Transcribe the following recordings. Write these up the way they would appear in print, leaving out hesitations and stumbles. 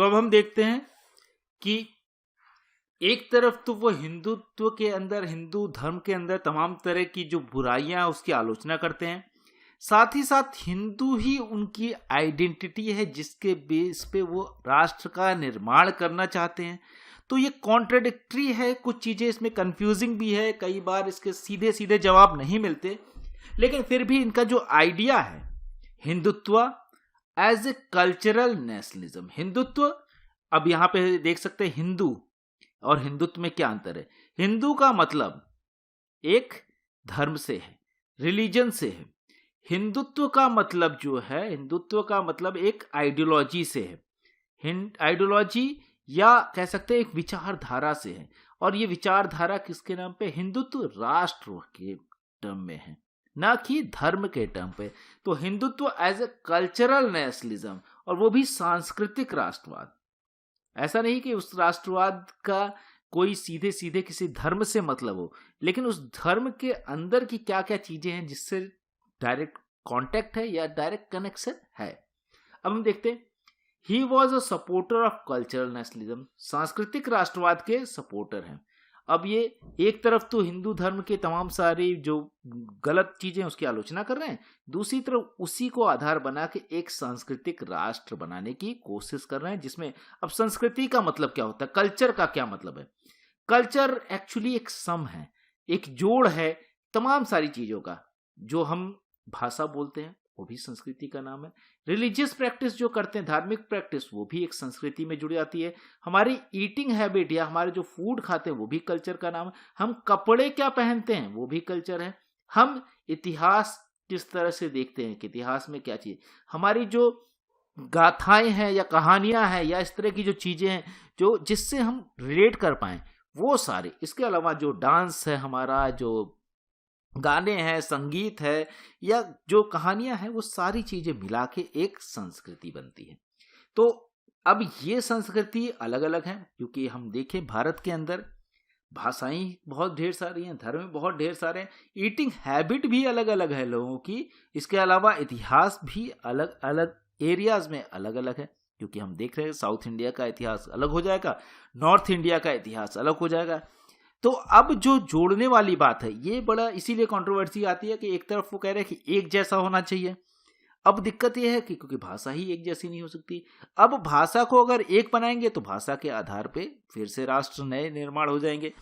तो अब हम देखते हैं कि एक तरफ तो वो हिंदुत्व के अंदर, हिंदू धर्म के अंदर तमाम तरह की जो बुराइयां उसकी आलोचना करते हैं, साथ ही साथ हिंदू ही उनकी आइडेंटिटी है जिसके बेस पे वो राष्ट्र का निर्माण करना चाहते हैं। तो ये कॉन्ट्रडिक्टरी है, कुछ चीजें इसमें कंफ्यूजिंग भी है, कई बार इसके सीधे सीधे जवाब नहीं मिलते, लेकिन फिर भी इनका जो आइडिया है Hindutva as a cultural nationalism, Hindutva, अब यहां पे देख सकते हैं हिंदू और हिंदुत्व में क्या अंतर है। हिंदू का मतलब एक धर्म से है, रिलीजन से है। हिंदुत्व का मतलब जो है, हिंदुत्व का मतलब एक आइडियोलॉजी से है, आइडियोलॉजी या कह सकते हैं एक विचारधारा से है। और ये विचारधारा किसके नाम पे? हिंदुत्व राष्ट्र के टर्म में है, ना कि धर्म के टर्म पे। तो Hindutva as a cultural nationalism, और वो भी सांस्कृतिक राष्ट्रवाद। ऐसा नहीं कि उस राष्ट्रवाद का कोई सीधे सीधे किसी धर्म से मतलब हो, लेकिन उस धर्म के अंदर की क्या क्या चीजें हैं जिससे डायरेक्ट कांटेक्ट है या डायरेक्ट कनेक्शन है। अब हम देखते हैं, he was a supporter of cultural nationalism, सांस्कृतिक राष्ट्रवाद के सपोर्टर हैं। अब ये एक तरफ तो हिंदू धर्म के तमाम सारी जो गलत चीजें उसकी आलोचना कर रहे हैं, दूसरी तरफ उसी को आधार बना के एक सांस्कृतिक राष्ट्र बनाने की कोशिश कर रहे हैं, जिसमें अब संस्कृति का मतलब क्या होता है, कल्चर का क्या मतलब है। कल्चर एक्चुअली एक सम है, एक जोड़ है तमाम सारी चीजों का। जो हम भाषा बोलते हैं वो भी संस्कृति का नाम है। रिलीजियस प्रैक्टिस जो करते हैं, धार्मिक प्रैक्टिस, वो भी एक संस्कृति में जुड़ जाती है। हमारी ईटिंग हैबिट या हमारे जो फूड खाते हैं वो भी कल्चर का नाम है। हम कपड़े क्या पहनते हैं वो भी कल्चर है। हम इतिहास किस तरह से देखते हैं कि इतिहास में क्या चीज, हमारी जो गाथाएं हैं या कहानियां हैं या इस तरह की जो चीजें हैं जो जिससे हम रिलेट कर पाए, वो सारे। इसके अलावा जो डांस है हमारा, जो गाने हैं, संगीत है या जो कहानियां हैं, वो सारी चीजें मिला के एक संस्कृति बनती है। तो अब ये संस्कृति अलग अलग है, क्योंकि हम देखें भारत के अंदर भाषाएं बहुत ढेर सारी हैं, धर्म बहुत ढेर सारे हैं, ईटिंग हैबिट भी अलग अलग है लोगों की। इसके अलावा इतिहास भी अलग अलग एरियाज में अलग अलग है, क्योंकि हम देख रहे हैं साउथ इंडिया का इतिहास अलग हो जाएगा, नॉर्थ इंडिया का इतिहास अलग हो जाएगा। तो अब जो जोड़ने वाली बात है, ये बड़ा इसीलिए कंट्रोवर्सी आती है कि एक तरफ वो कह रहे हैं कि एक जैसा होना चाहिए। अब दिक्कत ये है कि क्योंकि भाषा ही एक जैसी नहीं हो सकती, अब भाषा को अगर एक बनाएंगे तो भाषा के आधार पे फिर से राष्ट्र नए निर्माण हो जाएंगे।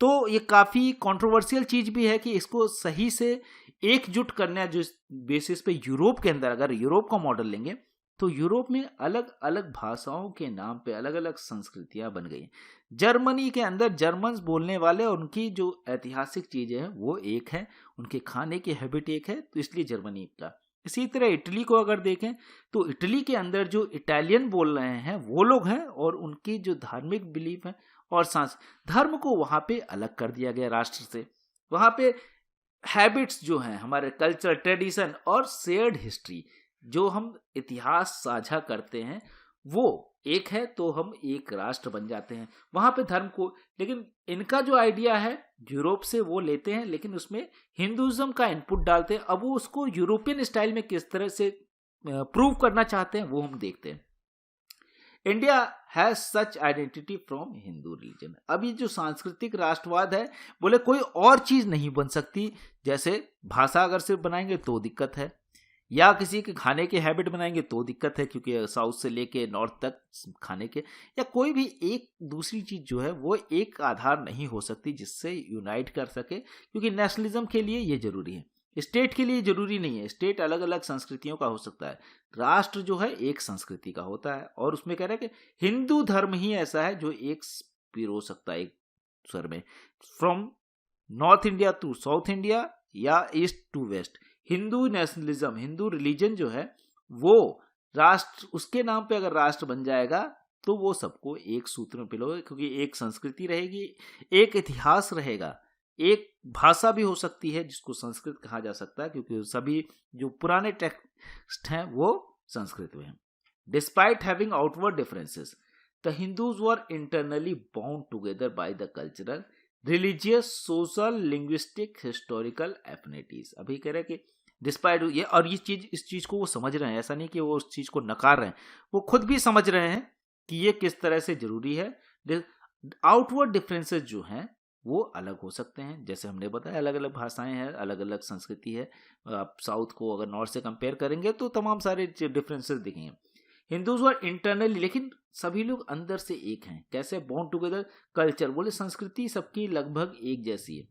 तो ये काफी कंट्रोवर्शियल चीज भी है कि इसको सही से एकजुट करना, जो बेसिस पे यूरोप के अंदर, अगर यूरोप का मॉडल लेंगे तो यूरोप में अलग अलग भाषाओं के नाम पे अलग अलग संस्कृतियां बन गई। जर्मनी के अंदर जर्मन्स बोलने वाले और उनकी जो ऐतिहासिक चीजें हैं वो एक है, उनके खाने की हैबिट एक है, तो इसलिए जर्मनी का। इसी तरह इटली को अगर देखें तो इटली के अंदर जो इटालियन बोल रहे हैं वो लोग हैं, और उनकी जो धार्मिक बिलीफ है और धर्म को वहां पे अलग कर दिया गया राष्ट्र से। वहां पे हैबिट्स जो हैं, हमारे कल्चर, ट्रेडिशन और शेयर्ड हिस्ट्री, जो हम इतिहास साझा करते हैं, वो एक है, तो हम एक राष्ट्र बन जाते हैं। वहां पे धर्म को, लेकिन इनका जो आइडिया है यूरोप से वो लेते हैं, लेकिन उसमें हिंदुइज्म का इनपुट डालते हैं। अब वो उसको यूरोपियन स्टाइल में किस तरह से प्रूव करना चाहते हैं वो हम देखते हैं। India has such identity from Hindu religion. अब ये जो सांस्कृतिक राष्ट्रवाद है, बोले कोई और चीज नहीं बन सकती। जैसे भाषा अगर सिर्फ बनाएंगे तो दिक्कत है, या किसी के खाने के हैबिट बनाएंगे तो दिक्कत है, क्योंकि साउथ से लेके नॉर्थ तक खाने के, या कोई भी एक दूसरी चीज जो है वो एक आधार नहीं हो सकती जिससे यूनाइट कर सके, क्योंकि नेशनलिज्म के लिए ये जरूरी है। स्टेट के लिए जरूरी नहीं है, स्टेट अलग अलग संस्कृतियों का हो सकता है, राष्ट्र जो है एक संस्कृति का होता है। और उसमें कह रहा है कि हिंदू धर्म ही ऐसा है जो एक पिरो सकता है एक स्वर में, from north India to south India या east to west. Hindu nationalism, Hindu religion जो है वो राष्ट्र, उसके नाम पे अगर राष्ट्र बन जाएगा तो वो सबको एक सूत्र में पिलोगे, क्योंकि एक संस्कृति रहेगी, एक इतिहास रहेगा, एक भाषा भी हो सकती है जिसको संस्कृत कहा जा सकता है, क्योंकि सभी जो पुराने टेक्स्ट हैं वो संस्कृत में हैं। Despite having outward differences, the Hindus were internally bound together by the cultural, religious, social, linguistic, historical affinities. अभी कह रहे हैं कि डिस्पाइट ये, और ये चीज, इस चीज को वो समझ रहे हैं, ऐसा नहीं कि वो उस चीज को नकार रहे हैं, वो खुद भी समझ रहे हैं कि ये किस तरह से जरूरी है। आउटवर्ड डिफरेंसेस जो हैं वो अलग हो सकते हैं, जैसे हमने बताया अलग अलग भाषाएं हैं, अलग अलग संस्कृति है। आप साउथ को अगर नॉर्थ से कंपेयर करेंगे तो तमाम सारे डिफरेंसेस दिखेंगे। हिंदूज वर इंटरनली, लेकिन सभी लोग अंदर से एक हैं। कैसे? बॉन्ड टुगेदर कल्चर, बोले संस्कृति सबकी लगभग एक जैसी है,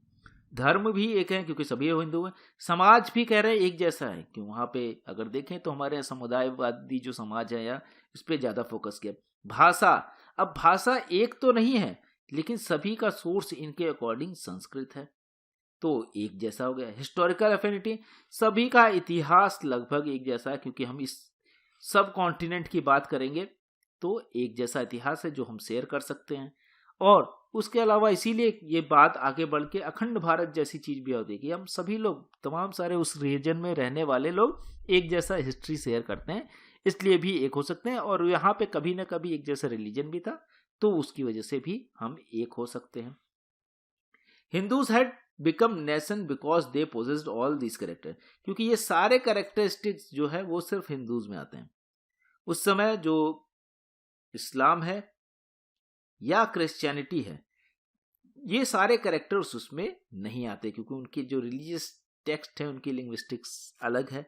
धर्म भी एक है क्योंकि सभी हिंदू हैं, समाज भी कह रहे हैं एक जैसा है। क्यों? वहां पे अगर देखें तो हमारे यहाँ समुदायवादी जो समाज है या इस पे ज्यादा फोकस किया। भाषा, अब भाषा एक तो नहीं है लेकिन सभी का सोर्स इनके अकॉर्डिंग संस्कृत है, तो एक जैसा हो गया। हिस्टोरिकल एफिनिटी, सभी का इतिहास लगभग एक जैसा है क्योंकि हम इस सब कॉन्टिनेंट की बात करेंगे तो एक जैसा इतिहास है जो हम शेयर कर सकते हैं। और उसके अलावा इसीलिए ये बात आगे बढ़ के अखंड भारत जैसी चीज भी होती है कि हम सभी लोग, तमाम सारे उस रीजन में रहने वाले लोग एक जैसा हिस्ट्री शेयर करते हैं, इसलिए भी एक हो सकते हैं। और यहाँ पे कभी ना कभी एक जैसा रिलीजन भी था तो उसकी वजह से भी हम एक हो सकते हैं। Hindus had become nation because they possessed all this character, क्योंकि ये सारे कैरेक्टरिस्टिक्स जो है वो सिर्फ हिंदूज में आते हैं। उस समय जो इस्लाम है या क्रिश्चियनिटी है, ये सारे कैरेक्टर्स उसमें नहीं आते क्योंकि उनके जो रिलीजियस टेक्स्ट है, उनकी लिंग्विस्टिक्स अलग है,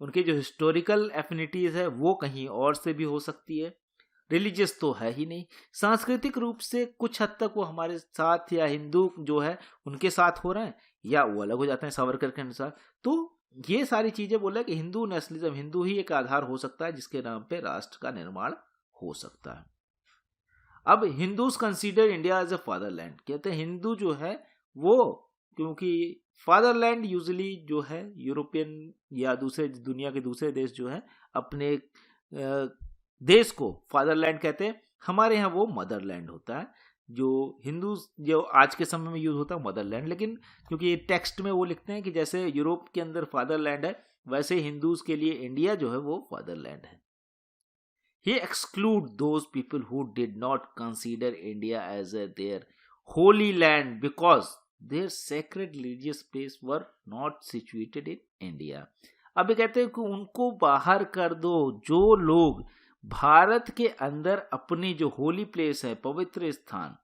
उनके जो हिस्टोरिकल एफिनिटीज है वो कहीं और से भी हो सकती है, रिलीजियस तो है ही नहीं। सांस्कृतिक रूप से कुछ हद तक वो हमारे साथ या हिंदू जो है उनके साथ हो रहे हैं या वो अलग हो जाते हैं सावरकर के अनुसार। तो ये सारी चीजें बोला कि हिंदू नेशनलिज्म, हिंदू ही एक आधार हो सकता है जिसके नाम पे राष्ट्र का निर्माण हो सकता है। अब Hindus consider India as a fatherland, कहते हैं हिंदू जो है वो, क्योंकि फादरलैंड यूजुअली जो है यूरोपियन या दूसरे दुनिया के दूसरे देश जो है अपने देश को फादरलैंड कहते हैं, हमारे यहाँ वो मदरलैंड होता है। जो हिंदू जो आज के समय में यूज होता है मदरलैंड, लेकिन क्योंकि टेक्स्ट में वो लिखते हैं कि जैसे यूरोप के अंदर फादरलैंड है वैसे हिंदूज के लिए इंडिया जो है वो फादरलैंड है। He exclude those people who did not consider India as their holy land because their sacred religious place were not situated in India. अब ये कहते हैं कि उनको बाहर कर दो जो लोग भारत के अंदर अपनी जो होली प्लेस है, पवित्र स्थान,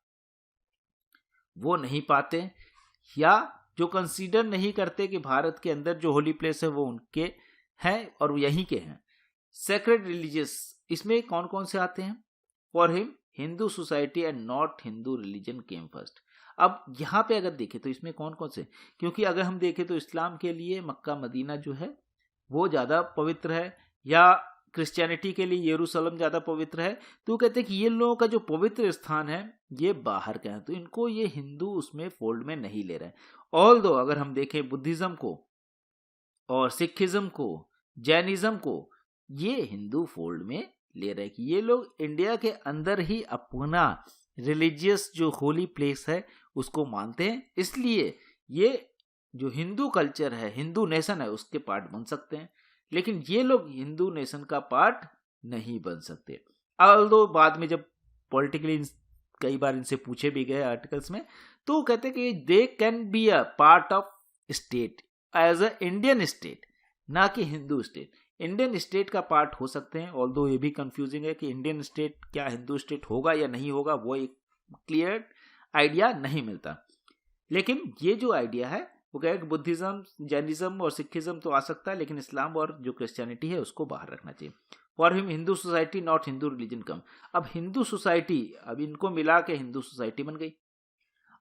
वो नहीं पाते या जो कंसीडर नहीं करते कि भारत के अंदर जो होली प्लेस है वो उनके हैं और यहीं के हैं। सेक्रेड रिलीजियस, इसमें कौन कौन से आते हैं? For him Hindu society and not Hindu religion came first. अब यहाँ पे अगर देखें तो इसमें कौन कौन से, क्योंकि अगर हम देखें तो इस्लाम के लिए मक्का मदीना जो है वो ज्यादा पवित्र है, या क्रिश्चियनिटी के लिए यरूशलेम ज्यादा पवित्र है, तो कहते हैं कि ये लोगों का जो पवित्र स्थान है ये बाहर का है, तो इनको ये हिंदू उसमें फोल्ड में नहीं ले रहे हैं। ऑल दो अगर हम देखें बुद्धिज्म को और सिखिज्म को, जैनिज्म को, ये हिंदू फोल्ड में ले रहे हैं कि ये लोग इंडिया के अंदर ही अपना रिलीजियस जो होली प्लेस है उसको मानते हैं, इसलिए ये जो हिंदू कल्चर है, हिंदू नेशन है, उसके पार्ट बन सकते हैं, लेकिन ये लोग हिंदू नेशन का पार्ट नहीं बन सकते। ऑल्दो बाद में जब पॉलिटिकली कई बार इनसे पूछे भी गए आर्टिकल्स में, तो कहते हैं कि they can be a part of state as a Indian state, ना कि हिंदू स्टेट। इंडियन स्टेट का पार्ट हो सकते हैं, ऑल्दो ये भी कंफ्यूजिंग है कि इंडियन स्टेट क्या हिंदू स्टेट होगा या नहीं होगा, वो एक क्लियर आइडिया नहीं मिलता। लेकिन ये जो आइडिया है वो कहे कि बुद्धिज्म, जैनिज्म और सिखिज्म तो आ सकता है, लेकिन इस्लाम और जो क्रिश्चियनिटी है उसको बाहर रखना चाहिए। For him Hindu society not Hindu religion कम। अब हिंदू सोसाइटी, अब इनको मिला के हिंदू सोसाइटी बन गई,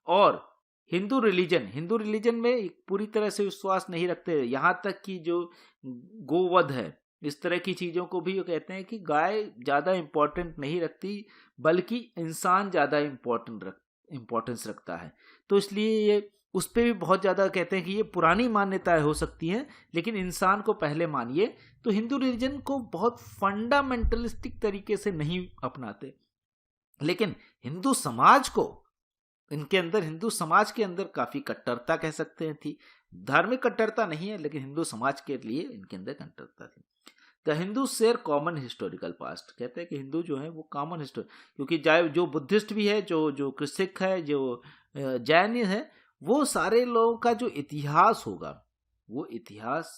और हिंदू रिलीजन में पूरी तरह से विश्वास नहीं रखते, यहां तक कि जो गोवध है, इस तरह की चीजों को भी वो कहते हैं कि गाय ज्यादा इंपॉर्टेंट नहीं रखती बल्कि इंसान ज्यादा इंपॉर्टेंस रखता है। तो इसलिए ये उस पर भी बहुत ज्यादा कहते हैं कि ये पुरानी मान्यताएं हो सकती हैं, लेकिन इंसान को पहले मानिए। तो हिंदू रिलीजन को बहुत फंडामेंटलिस्टिक तरीके से नहीं अपनाते, लेकिन हिंदू समाज को, इनके अंदर हिंदू समाज के अंदर काफी कट्टरता कह सकते हैं थी। धार्मिक कट्टरता नहीं है, लेकिन हिंदू समाज के लिए इनके अंदर कट्टरता थी। The Hindu share common historical past, कहते हैं कि हिंदू जो है वो कॉमन क्योंकि जो बुद्धिस्ट भी है, जो सिख है, जो जैन है, वो सारे लोगों का जो इतिहास होगा वो इतिहास